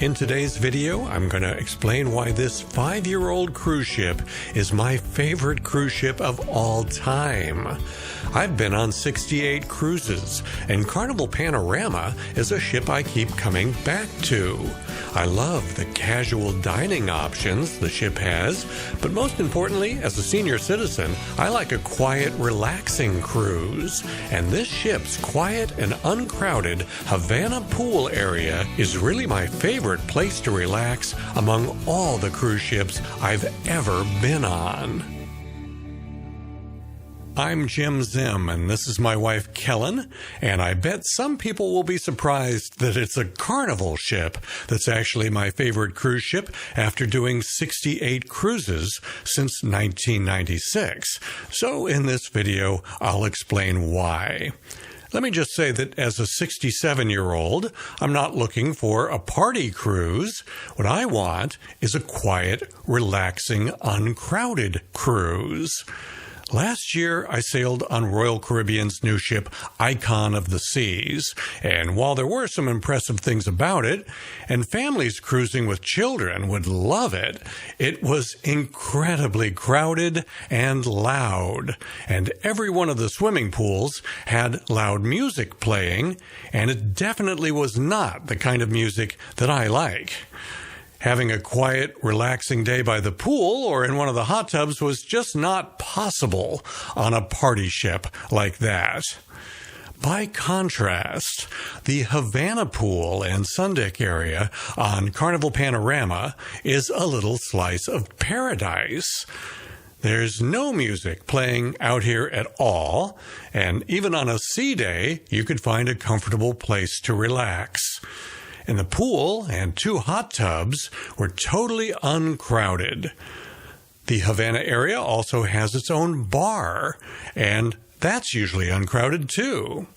In today's video, I'm going to explain why this 5-year-old cruise ship is my favorite cruise ship of all time. I've been on 68 cruises, and Carnival Panorama is a ship I keep coming back to. I love the casual dining options the ship has, but most importantly, as a senior citizen, I like a quiet, relaxing cruise. And this ship's quiet and uncrowded Havana pool area is really my favorite place to relax among all the cruise ships I've ever been on. I'm Jim Zim, and this is my wife Kellen, and I bet some people will be surprised that it's a Carnival ship that's actually my favorite cruise ship after doing 68 cruises since 1996. So in this video, I'll explain why. Let me just say that as a 67-year-old, I'm not looking for a party cruise. What I want is a quiet, relaxing, uncrowded cruise. Last year, I sailed on Royal Caribbean's new ship, Icon of the Seas, and while there were some impressive things about it, and families cruising with children would love it, it was incredibly crowded and loud, and every one of the swimming pools had loud music playing, and it definitely was not the kind of music that I like. Having a quiet, relaxing day by the pool or in one of the hot tubs was just not possible on a party ship like that. By contrast, the Havana pool and sundeck area on Carnival Panorama is a little slice of paradise. There's no music playing out here at all, and even on a sea day, you could find a comfortable place to relax. And the pool and 2 hot tubs were totally uncrowded. The Havana area also has its own bar, and that's usually uncrowded too.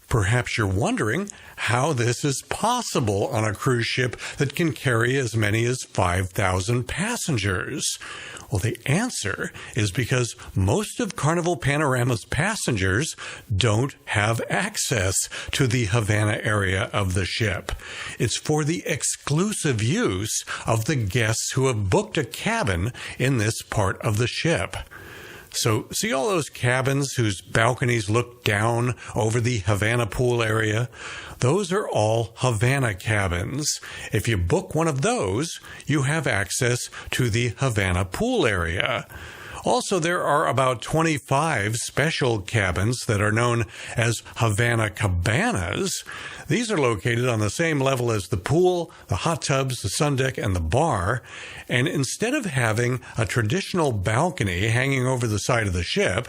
Perhaps you're wondering how this is possible on a cruise ship that can carry as many as 5,000 passengers. Well, the answer is because most of Carnival Panorama's passengers don't have access to the Havana area of the ship. It's for the exclusive use of the guests who have booked a cabin in this part of the ship. So, see all those cabins whose balconies look down over the Havana pool area? Those are all Havana cabins. If you book one of those, you have access to the Havana pool area. Also, there are about 25 special cabins that are known as Havana Cabanas. These are located on the same level as the pool, the hot tubs, the sundeck, and the bar. And instead of having a traditional balcony hanging over the side of the ship,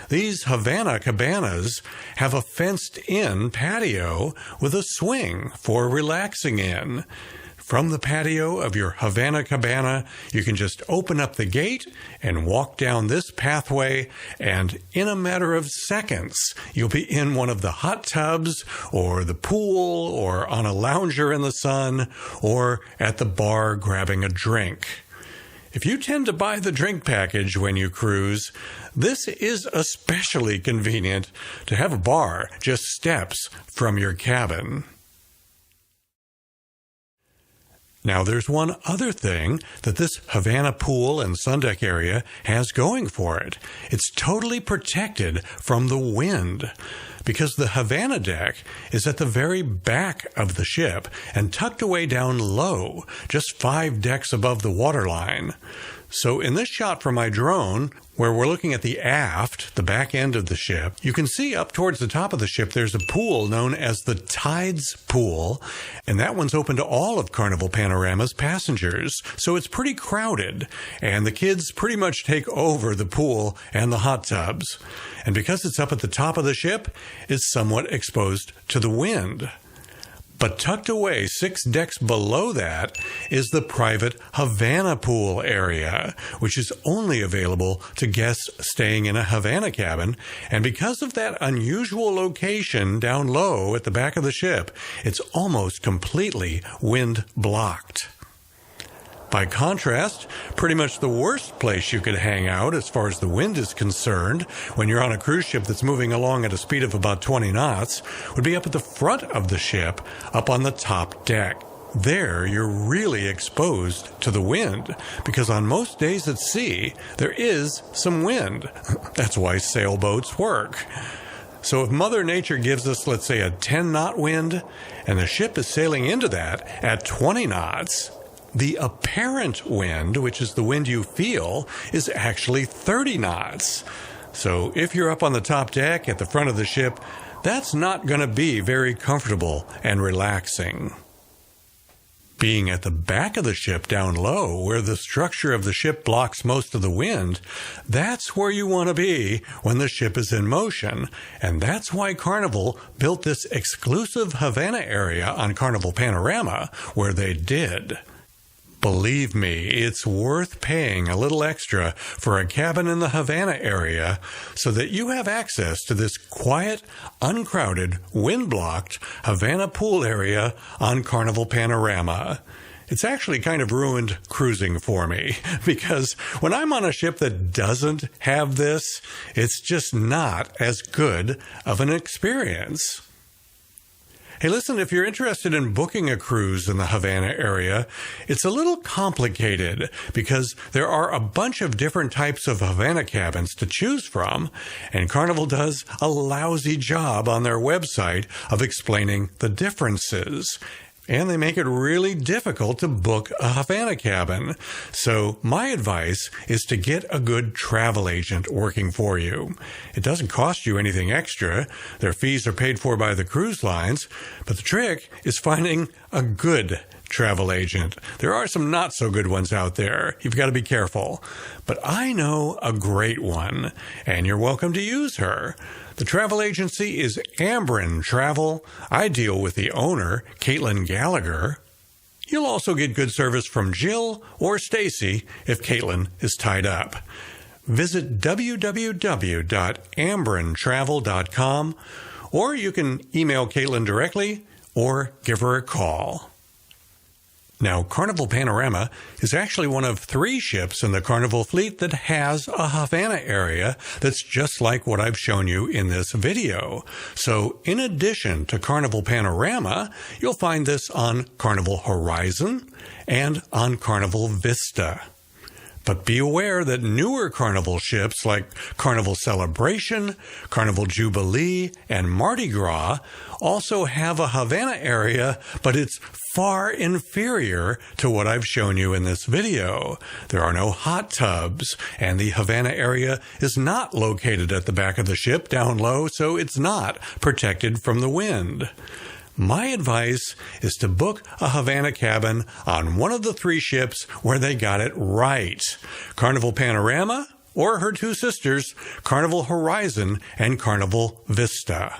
these Havana Cabanas have a fenced-in patio with a swing for relaxing in. From the patio of your Havana Cabana, you can just open up the gate and walk down this pathway, and in a matter of seconds, you'll be in one of the hot tubs, or the pool, or on a lounger in the sun, or at the bar grabbing a drink. If you tend to buy the drink package when you cruise, this is especially convenient to have a bar just steps from your cabin. Now, there's one other thing that this Havana pool and sundeck area has going for it. It's totally protected from the wind, because the Havana deck is at the very back of the ship and tucked away down low, just 5 decks above the waterline. So in this shot from my drone, where we're looking at the aft, the back end of the ship, you can see up towards the top of the ship there's a pool known as the Tides Pool, and that one's open to all of Carnival Panorama's passengers, so it's pretty crowded, and the kids pretty much take over the pool and the hot tubs. And because it's up at the top of the ship, it's somewhat exposed to the wind. But tucked away 6 decks below that is the private Havana pool area, which is only available to guests staying in a Havana cabin. And because of that unusual location down low at the back of the ship, it's almost completely wind blocked. By contrast, pretty much the worst place you could hang out as far as the wind is concerned when you're on a cruise ship that's moving along at a speed of about 20 knots would be up at the front of the ship, up on the top deck. There, you're really exposed to the wind, because on most days at sea, there is some wind. That's why sailboats work. So if Mother Nature gives us, let's say, a 10-knot wind, and the ship is sailing into that at 20 knots, the apparent wind, which is the wind you feel, is actually 30 knots. So if you're up on the top deck at the front of the ship, that's not going to be very comfortable and relaxing. Being at the back of the ship down low, where the structure of the ship blocks most of the wind, that's where you want to be when the ship is in motion. And that's why Carnival built this exclusive Havana area on Carnival Panorama where they did. Believe me, it's worth paying a little extra for a cabin in the Havana area so that you have access to this quiet, uncrowded, wind-blocked Havana pool area on Carnival Panorama. It's actually kind of ruined cruising for me, because when I'm on a ship that doesn't have this, it's just not as good of an experience. Hey, listen, if you're interested in booking a cruise in the Havana area, it's a little complicated because there are a bunch of different types of Havana cabins to choose from, and Carnival does a lousy job on their website of explaining the differences. And they make it really difficult to book a Havana cabin. So my advice is to get a good travel agent working for you. It doesn't cost you anything extra. Their fees are paid for by the cruise lines. But the trick is finding a good travel agent. There are some not so good ones out there. You've got to be careful. But I know a great one, and you're welcome to use her. The travel agency is Ambrin Travel. I deal with the owner, Caitlin Gallagher. You'll also get good service from Jill or Stacy if Caitlin is tied up. Visit www.ambrintravel.com, or you can email Caitlin directly or give her a call. Now, Carnival Panorama is actually one of 3 ships in the Carnival fleet that has a Havana area that's just like what I've shown you in this video. So, in addition to Carnival Panorama, you'll find this on Carnival Horizon and on Carnival Vista. But be aware that newer Carnival ships like Carnival Celebration, Carnival Jubilee, and Mardi Gras also have a Havana area, but it's far inferior to what I've shown you in this video. There are no hot tubs, and the Havana area is not located at the back of the ship down low, so it's not protected from the wind. My advice is to book a Havana cabin on one of the 3 ships where they got it right. Carnival Panorama, or her 2 sisters, Carnival Horizon and Carnival Vista.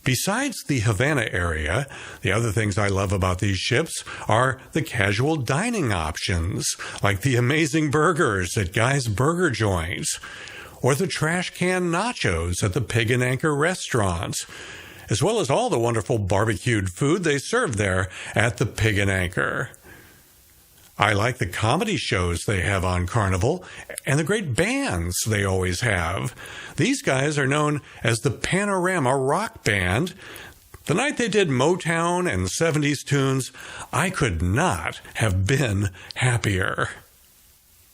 Besides the Havana area, the other things I love about these ships are the casual dining options, like the amazing burgers at Guy's Burger Joint, or the trash can nachos at the Pig and Anchor restaurant, as well as all the wonderful barbecued food they serve there at the Pig and Anchor. I like the comedy shows they have on Carnival and the great bands they always have. These guys are known as the Panorama Rock Band. The night they did Motown and 70s tunes, I could not have been happier.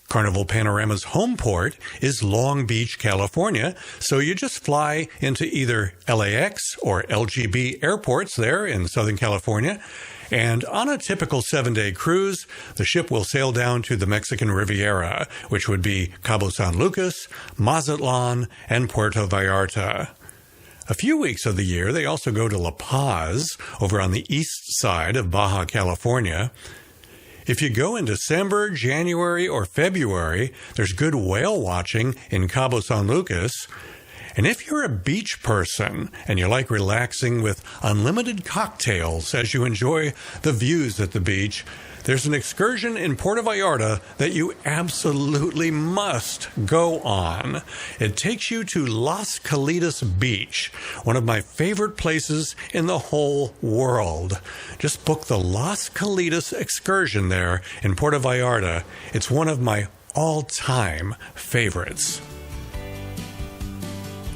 Carnival Panorama's home port is Long Beach, California, so you just fly into either LAX or LGB airports there in Southern California, and on a typical 7-day cruise, the ship will sail down to the Mexican Riviera, which would be Cabo San Lucas, Mazatlan, and Puerto Vallarta. A few weeks of the year, they also go to La Paz, over on the east side of Baja California. If you go in December, January, or February, there's good whale watching in Cabo San Lucas. And if you're a beach person and you like relaxing with unlimited cocktails as you enjoy the views at the beach, there's an excursion in Puerto Vallarta that you absolutely must go on. It takes you to Las Calitas Beach, one of my favorite places in the whole world. Just book the Las Calitas excursion there in Puerto Vallarta. It's one of my all-time favorites.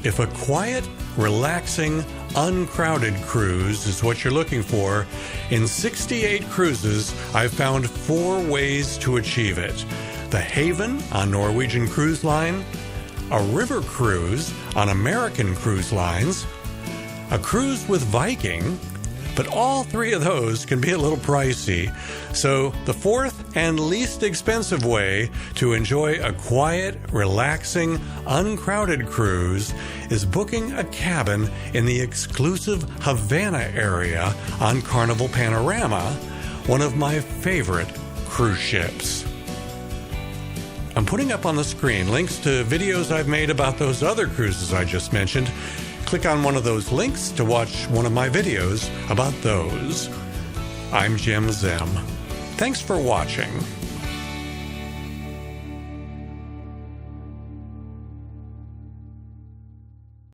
If a quiet, relaxing, uncrowded cruise is what you're looking for, in 68 cruises, I've found 4 ways to achieve it. The Haven on Norwegian Cruise Line, a river cruise on American Cruise Lines, a cruise with Viking, but all 3 of those can be a little pricey. So the 4th and least expensive way to enjoy a quiet, relaxing, uncrowded cruise is booking a cabin in the exclusive Havana area on Carnival Panorama, one of my favorite cruise ships. I'm putting up on the screen links to videos I've made about those other cruises I just mentioned. Click on one of those links to watch one of my videos about those. I'm Jim Zim. Thanks for watching.